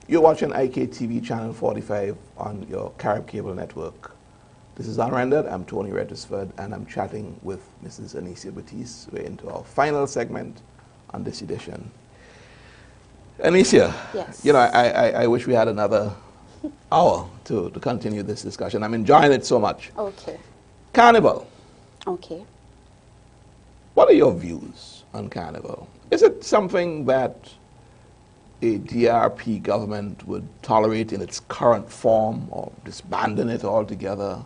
You're watching IKTV Channel 45 on your Carib Cable Network. This is Unrendered. I'm Tony Redisford, and I'm chatting with Mrs. Anicia Batiste. We're into our final segment on this edition. Anicia, yes. You know, I wish we had another hour to continue this discussion. I'm enjoying it so much. Okay. Carnival. Okay. What are your views on Carnival? Is it something that a DRP government would tolerate in its current form or disbanding it altogether?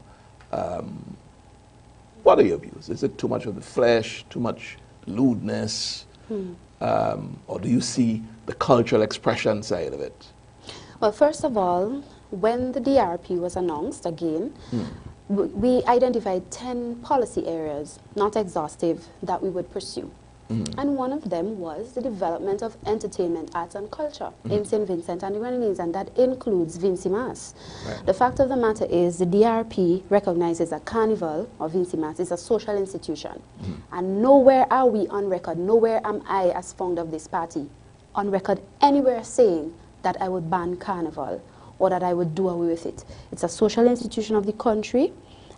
What are your views? Is it too much of the flesh, too much lewdness, or do you see the cultural expression side of it? Well, first of all, when the DRP was announced again, we identified 10 policy areas, not exhaustive, that we would pursue. And one of them was the development of entertainment, arts and culture in St. Vincent and the Grenadines, and that includes Vincy Mas. Right. The fact of the matter is the DRP recognizes that Carnival, or Vincy Mas, is a social institution. And nowhere are we on record, nowhere am I, as founder of this party, on record anywhere saying that I would ban Carnival or that I would do away with it. It's a social institution of the country,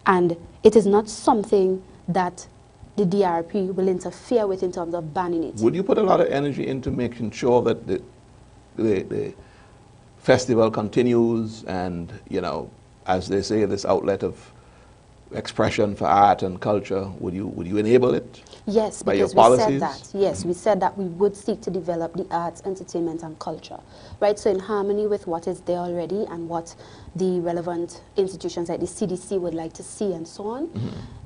and it is not something that the DRP will interfere with in terms of banning it. Would you put a lot of energy into making sure that the festival continues and, you know, as they say, this outlet of expression for art and culture, would you enable it? Yes, by your because policies? we said that. Yes, we said that we would seek to develop the arts, entertainment and culture, right? So in harmony with what is there already and what the relevant institutions like the CDC would like to see and so on,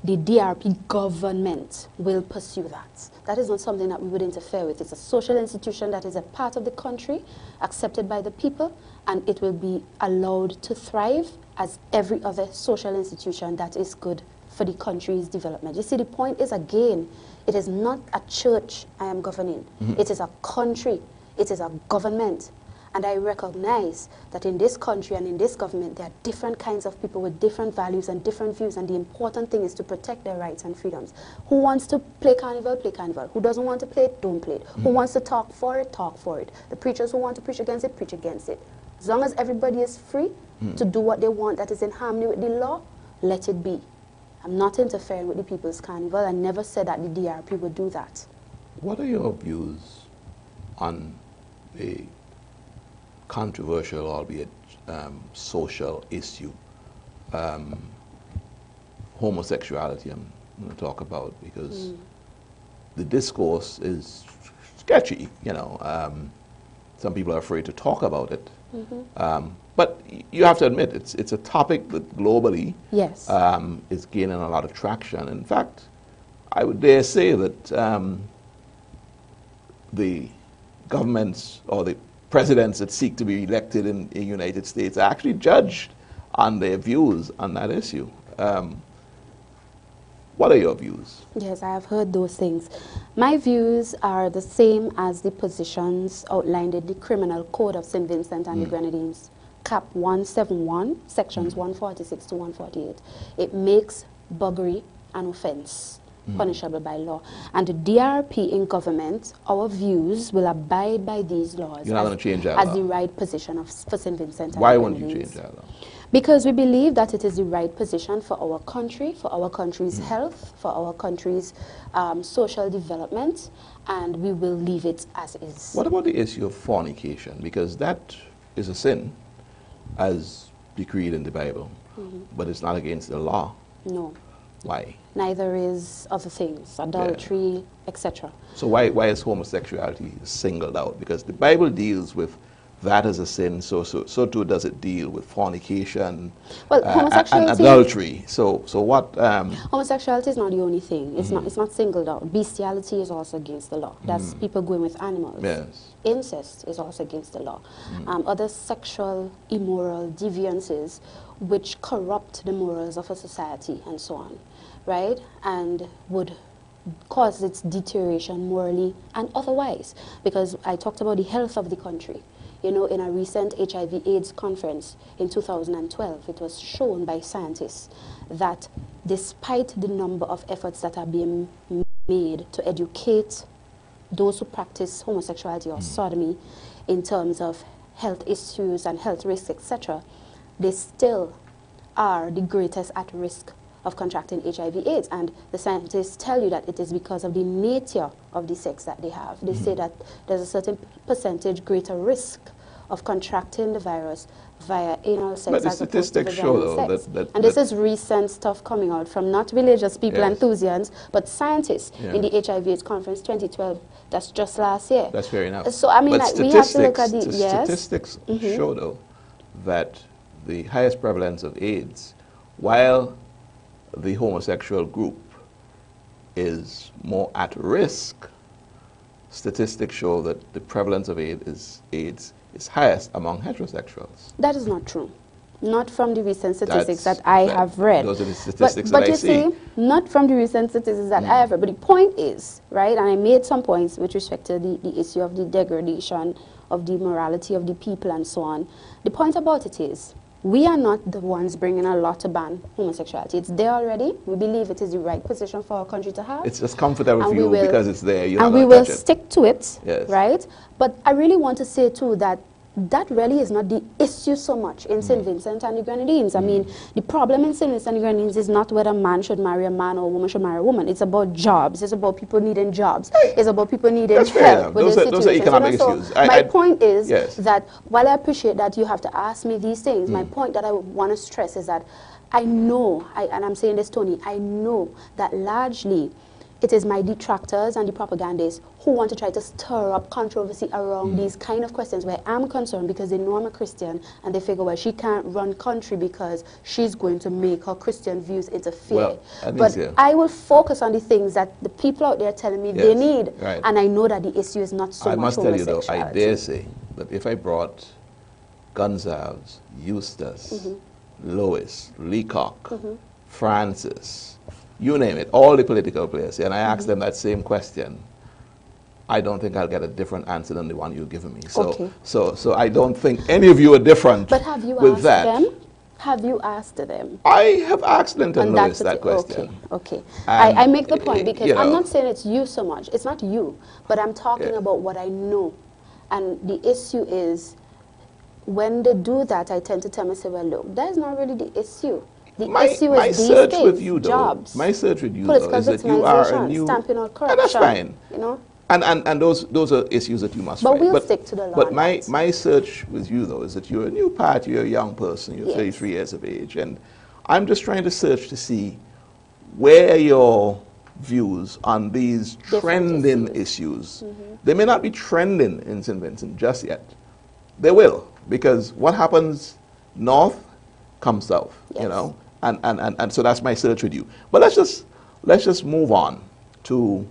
the DRP government will pursue that. That is not something that we would interfere with. It's a social institution that is a part of the country, accepted by the people, and it will be allowed to thrive as every other social institution that is good for the country's development. You see, the point is, again, it is not a church I am governing. It is a country. It is a government. And I recognize that in this country and in this government, there are different kinds of people with different values and different views, and the important thing is to protect their rights and freedoms. Who wants to play Carnival, play Carnival. Who doesn't want to play it, don't play it. Who wants to talk for it, talk for it. The preachers who want to preach against it, preach against it. As long as everybody is free to do what they want that is in harmony with the law, let it be. I'm not interfering with the People's Carnival. I never said that the DRP would do that. What are your views on the controversial, albeit social issue, homosexuality I'm going to talk about, because the discourse is sketchy, you know. Some people are afraid to talk about it. But you have to admit, it's a topic that globally is gaining a lot of traction. In fact, I would dare say that the governments or the presidents that seek to be elected in the United States are actually judged on their views on that issue. What are your views? Yes, I have heard those things. My views are the same as the positions outlined in the Criminal Code of St. Vincent and the Grenadines, Cap 171, sections 146 to 148. It makes buggery an offense, punishable by law. And the DRP in government, our views will abide by these laws. You're not going to change that as law? the right position for St. Vincent and Why the won't you Grenadines. change that law? Because we believe that it is the right position for our country, for our country's health, for our country's social development, and we will leave it as is. What about the issue of fornication? Because that is a sin, as decreed in the Bible, but it's not against the law. No. Why? Neither is other things, adultery, etc. So why is homosexuality singled out? Because the Bible deals with that as a sin, so too does it deal with fornication, homosexuality, and adultery. So what? Homosexuality is not the only thing. It's not singled out. Bestiality is also against the law. That's people going with animals. Yes. Incest is also against the law. Other sexual, immoral deviances which corrupt the morals of a society and so on, right? And would cause its deterioration morally and otherwise. Because I talked about the health of the country. You know, in a recent HIV/AIDS conference in 2012, it was shown by scientists that despite the number of efforts that are being made to educate those who practice homosexuality or sodomy in terms of health issues and health risks, etc., they still are the greatest at risk of contracting HIV/AIDS. And the scientists tell you that it is because of the nature of the sex that they have. They say that there's a certain percentage greater risk of contracting the virus via anal sex. But the as opposed to statistics show, vaginal though, sex. And this is recent stuff coming out from not religious people, Yes. enthusiasts, but scientists Yeah. in the HIV/AIDS conference 2012. That's just last year. That's fair enough. So I mean, but like, we have to look at the statistics show, though, that the highest prevalence of AIDS, while the homosexual group is more at risk, statistics show that the prevalence of AIDS is highest among heterosexuals. That is not true. Not from the recent statistics that I have read. Those are the statistics but that I you see. Not from the recent statistics that I have read. But the point is, right, and I made some points with respect to the issue of the degradation of the morality of the people and so on. The point about it is, we are not the ones bringing a law to ban homosexuality. It's there already. We believe it is the right position for our country to have. It's just comfortable for And you we will- because it's there. You're and not we gonna will touch it. stick to it, Yes. right? But I really want to say too that that really is not the issue so much in St. Vincent and the Grenadines. I mean, the problem in St. Vincent and the Grenadines is not whether a man should marry a man or a woman should marry a woman. It's about jobs. It's about people needing jobs. It's about people needing That's fair help enough. within Those are situations. economic So issues. my point is yes. that while I appreciate that you have to ask me these things, my point that I want to stress is that I know, and I'm saying this, Tony, I know that largely it is my detractors and the propagandists who want to try to stir up controversy around these kind of questions where I'm concerned because they know I'm a Christian and they figure, well, she can't run country because she's going to make her Christian views interfere. Well, but I will focus on the things that the people out there are telling me they need. Right. And I know that the issue is not so I much must tell you, though, I homosexuality. dare say that if I brought Gonzalez, Eustace, Lois, Leacock, Francis, you name it, all the political players, and I ask them that same question, I don't think I'll get a different answer than the one you've given me. So, Okay. so I don't think any of you are different. But have you with asked that. them? Have you asked them? I have asked Linton On Lewis that question. Okay, okay. And, I make the point because you I'm know, not saying it's you so much. It's not you, but I'm talking Yeah. about what I know. And the issue is, when they do that, I tend to tell myself, well, look, that's not really the issue. The issue my is these search things, with you, though, jobs. my search with you, Political though, is that you are a victimization, new... stamping out And corruption. that's fine. You know? And those are issues that you must But fight. we'll stick to the law But on my, that. my search with you, though, is that you're a new party, you're a young person, you're Yes. 33 years of age, and I'm just trying to search to see where your views on these Different trending issues, they may not be trending in St. Vincent just yet. They will, because what happens north comes south, you Yes. know, and so that's my search with you. But let's just move on to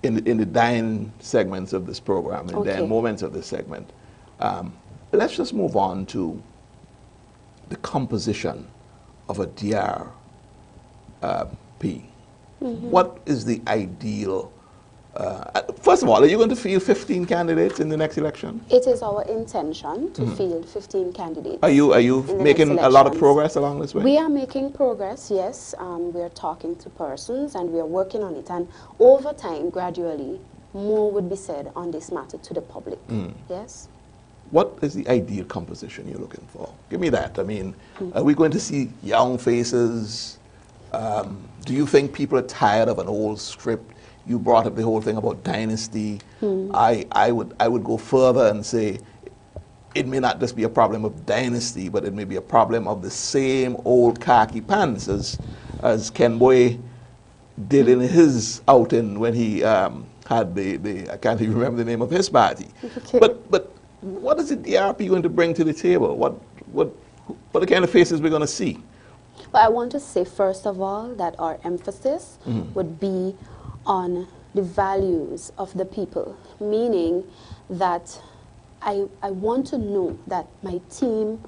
in the dying segments of this program, in the Okay. dying moments of this segment. Let's just move on to the composition of a DRP. What is the ideal? First of all, are you going to field 15 candidates in the next election? It is our intention to field 15 candidates. Are you in the making next a lot of elections. progress along this way? We are making progress, yes. We are talking to persons and we are working on it. And over time, gradually, more would be said on this matter to the public. Yes? What is the ideal composition you're looking for? Give me that. I mean, are we going to see young faces? Do you think people are tired of an old script? You brought up the whole thing about dynasty. I would go further and say it may not just be a problem of dynasty, but it may be a problem of the same old khaki pants as Ken Boy did in his outing when he had the I can't even remember the name of his party. Okay. But what is the DRP going to bring to the table? What are the kind of faces we're going to see? But I want to say, first of all, that our emphasis would be on the values of the people, meaning that I want to know that my team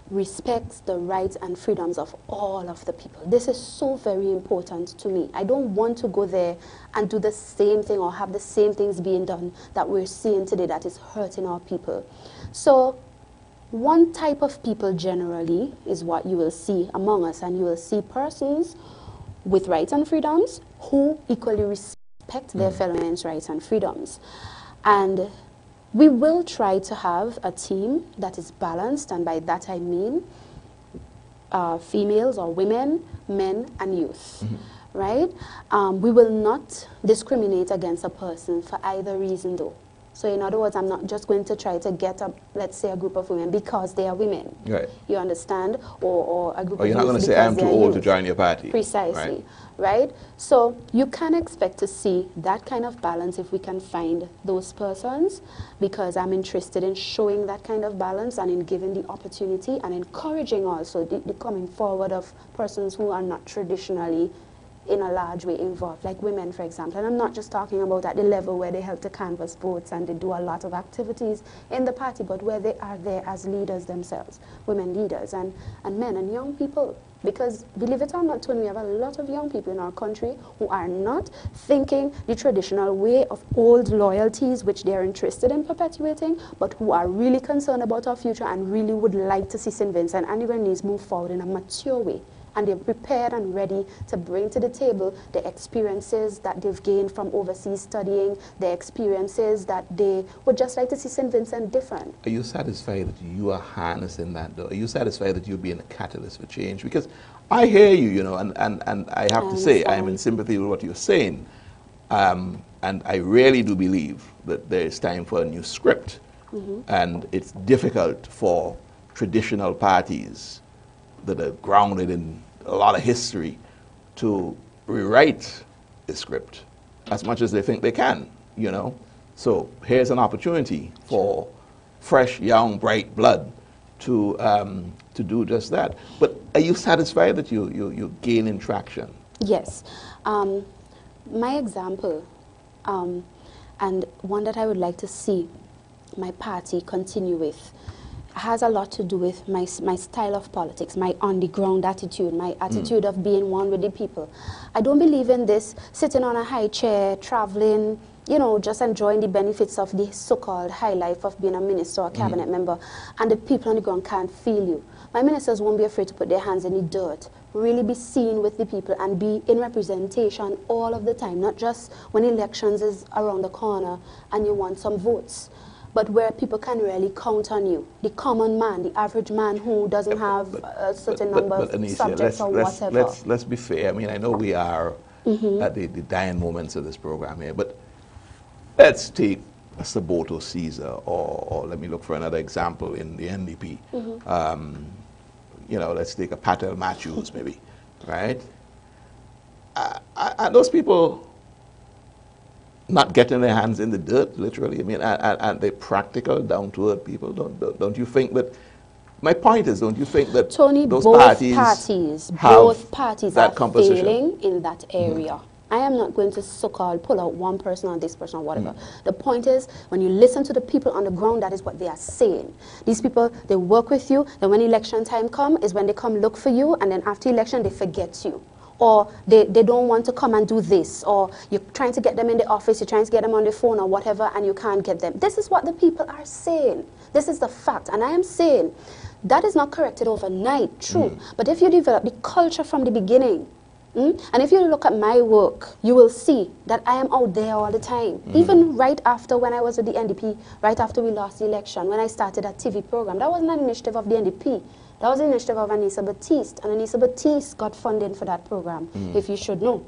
respects the rights and freedoms of all of the people. This is so very important to me. I don't want to go there and do the same thing or have the same things being done that we're seeing today that is hurting our people. So one type of people generally is what you will see among us, and you will see persons with rights and freedoms who equally respect their fellow men's rights and freedoms. And we will try to have a team that is balanced, and by that I mean females or women, men and youth, right? We will not discriminate against a person for either reason though. So in other words, I'm not just going to try to get up, let's say, a group of women because they are women. Right. You understand? Or a group of you're not going to say, I'm too old to join your party. Precisely. Right? So you can expect to see that kind of balance if we can find those persons, because I'm interested in showing that kind of balance and in giving the opportunity and encouraging also the coming forward of persons who are not traditionally in a large way involved, like women, for example. And I'm not just talking about at the level where they help to canvass votes and they do a lot of activities in the party, but where they are there as leaders themselves, women leaders and men and young people. Because believe it or not, Tony, we have a lot of young people in our country who are not thinking the traditional way of old loyalties, which they are interested in perpetuating, but who are really concerned about our future and really would like to see St. Vincent and the Grenadines move forward in a mature way. And they're prepared and ready to bring to the table the experiences that they've gained from overseas studying, the experiences that they would just like to see St. Vincent different. Are you satisfied that you are harnessing that, though? Are you satisfied that you're being a catalyst for change? Because I hear you, you know, and I have to say, I am in sympathy with what you're saying. And I really do believe that there is time for a new script. And it's difficult for traditional parties that are grounded in a lot of history to rewrite the script as much as they think they can, you know. So here's an opportunity for fresh, young, bright blood to do just that. But are you satisfied that you're gaining traction? Yes. My example, and one that I would like to see my party continue with, has a lot to do with my style of politics, my on-the-ground attitude, my attitude of being one with the people. I don't believe in this sitting on a high chair, traveling, you know, just enjoying the benefits of the so-called high life of being a minister or a cabinet member, and the people on the ground can't feel you. My ministers won't be afraid to put their hands in the dirt, really be seen with the people and be in representation all of the time, not just when elections is around the corner and you want some votes, but where people can really count on you. The common man, the average man who doesn't have a certain number of Anisha, subjects or whatever. Let's be fair. I mean, I know we are at the dying moments of this program here, but let's take a Saboto Caesar, or let me look for another example in the NDP. You know, let's take a Patel Matthews maybe, right? Are those people not getting their hands in the dirt, literally? I mean, and they practical, down-to-earth people. Don't you think that? My point is, don't you think that Tony, those both parties are failing in that area? I am not going to so-called pull out one person or this person or whatever. The point is, when you listen to the people on the ground, that is what they are saying. These people, they work with you, then when election time comes, is when they come look for you, and then after election, they forget you. Or they don't want to come and do this, or you're trying to get them in the office, you're trying to get them on the phone or whatever, and you can't get them. This is what the people are saying. This is the fact. And I am saying that is not corrected overnight, true. But if you develop the culture from the beginning, and if you look at my work, you will see that I am out there all the time. Even right after when I was with the NDP, right after we lost the election, when I started a TV program, that wasn't an initiative of the NDP. That was the initiative of Anissa Batiste, and Anissa Batiste got funding for that program, if you should know,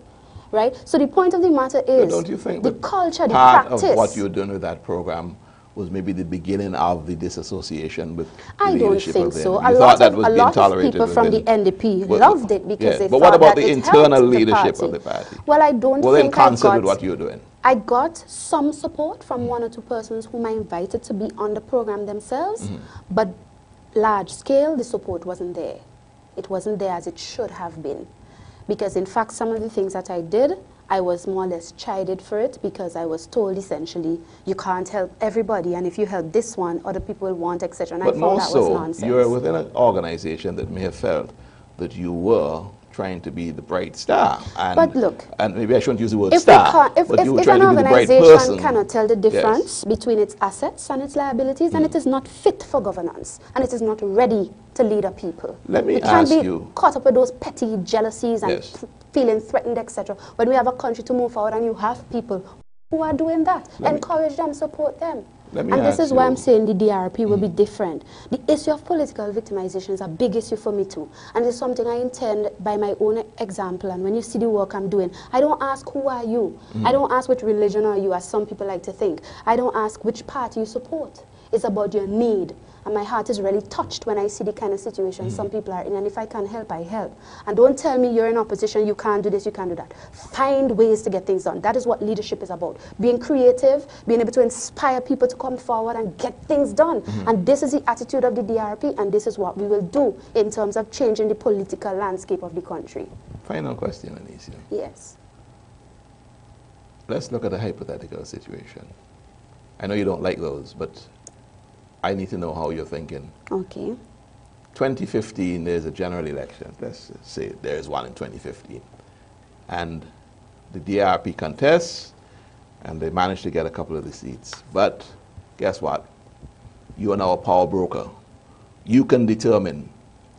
right? So the point of the matter is, don't you think the culture, the part practice. of what you're doing with that program was maybe the beginning of the disassociation with the I don't leadership think of the so. NDP? A lot of people from the NDP loved it because they but what thought about that the it internal helped leadership the of the party? Well, I don't Well, in think I concert with got... what you're doing. I got some support from one or two persons whom I invited to be on the program themselves, but large scale, the support wasn't there. It wasn't there as it should have been. Because in fact, some of the things that I did, I was more or less chided for it because I was told essentially, you can't help everybody, and if you help this one, other people will want, etc. And I thought that was nonsense. You're within an organization that may have felt that you were trying to be the bright star. And, but look, and maybe I shouldn't use the word star, but you were trying to be the bright person. If an organization cannot tell the difference between its assets and its liabilities, then it is not fit for governance, and it is not ready to lead a people. Let me ask you. You can't be caught up with those petty jealousies and feeling threatened, etc. When we have a country to move forward and you have people who are doing that, encourage them, support them. And this is why I'm saying the DRP will be different. The issue of political victimization is a big issue for me too. And it's something I intend by my own example. And when you see the work I'm doing, I don't ask who are you. I don't ask which religion are you, as some people like to think. I don't ask which party you support. It's about your need. And my heart is really touched when I see the kind of situation some people are in. And if I can help, I help. And don't tell me you're in opposition, you can't do this, you can't do that. Find ways to get things done. That is what leadership is about. Being creative, being able to inspire people to come forward and get things done. And this is the attitude of the DRP, and this is what we will do in terms of changing the political landscape of the country. Final question, Anicia. Yes. Let's look at a hypothetical situation. I know you don't like those, but I need to know how you're thinking. Okay. 2015, there's a general election. Let's say there's one in 2015. And the DRP contests, and they manage to get a couple of the seats. But guess what? You are now a power broker. You can determine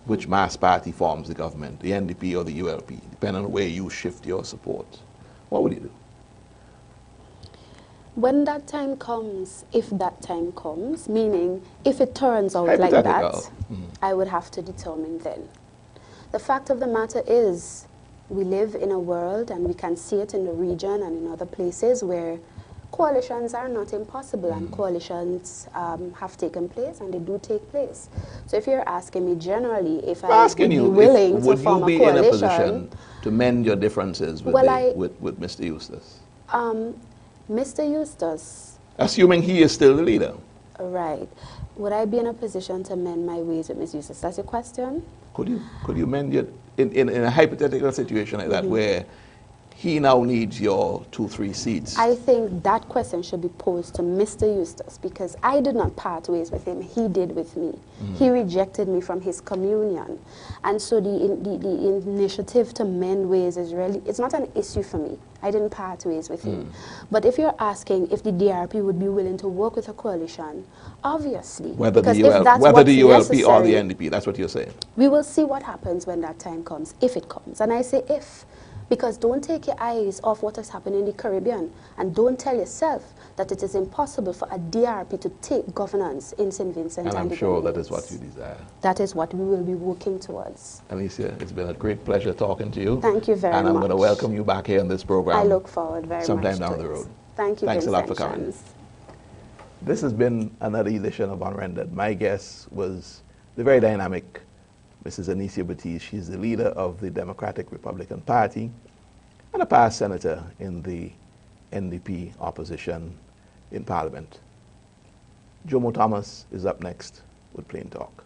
which mass party forms the government, the NDP or the ULP, depending on where you shift your support. What would you do? When that time comes, if that time comes, meaning if it turns out like that, I would have to determine then. The fact of the matter is, we live in a world, and we can see it in the region and in other places, where coalitions are not impossible, and coalitions have taken place, and they do take place. So if you're asking me generally if I would be willing to form a coalition, would you be in a position to mend your differences with, with Mr. Eustace? Mr. Eustace. Assuming he is still the leader. Right. Would I be in a position to mend my ways with Mr. Eustace? That's your question? Could you mend your, in a hypothetical situation like that, where he now needs your 2-3 seats? I think that question should be posed to Mr. Eustace, because I did not part ways with him. He did with me. He rejected me from his communion. And so the initiative to mend ways is really, it's not an issue for me. I didn't part ways with him. But if you're asking if the DRP would be willing to work with a coalition, obviously. Whether the ULP or the NDP, that's what you're saying. We will see what happens when that time comes, if it comes. And I say if. Because don't take your eyes off what has happened in the Caribbean, and don't tell yourself that it is impossible for a DRP to take governance in St. Vincent and I'm sure that is what you desire. That is what we will be working towards. Alicia, it's been a great pleasure talking to you. Thank you very much. And I'm going to welcome you back here on this program. I look forward very much sometime down the road. Thank you, Thanks Vincent a lot for coming. This has been another edition of Unrendered. My guest was the very dynamic Mrs. Anicia Batiste. She's the leader of the Democratic Republican Party and a past senator in the NDP opposition in Parliament. Jomo Thomas is up next with Plain Talk.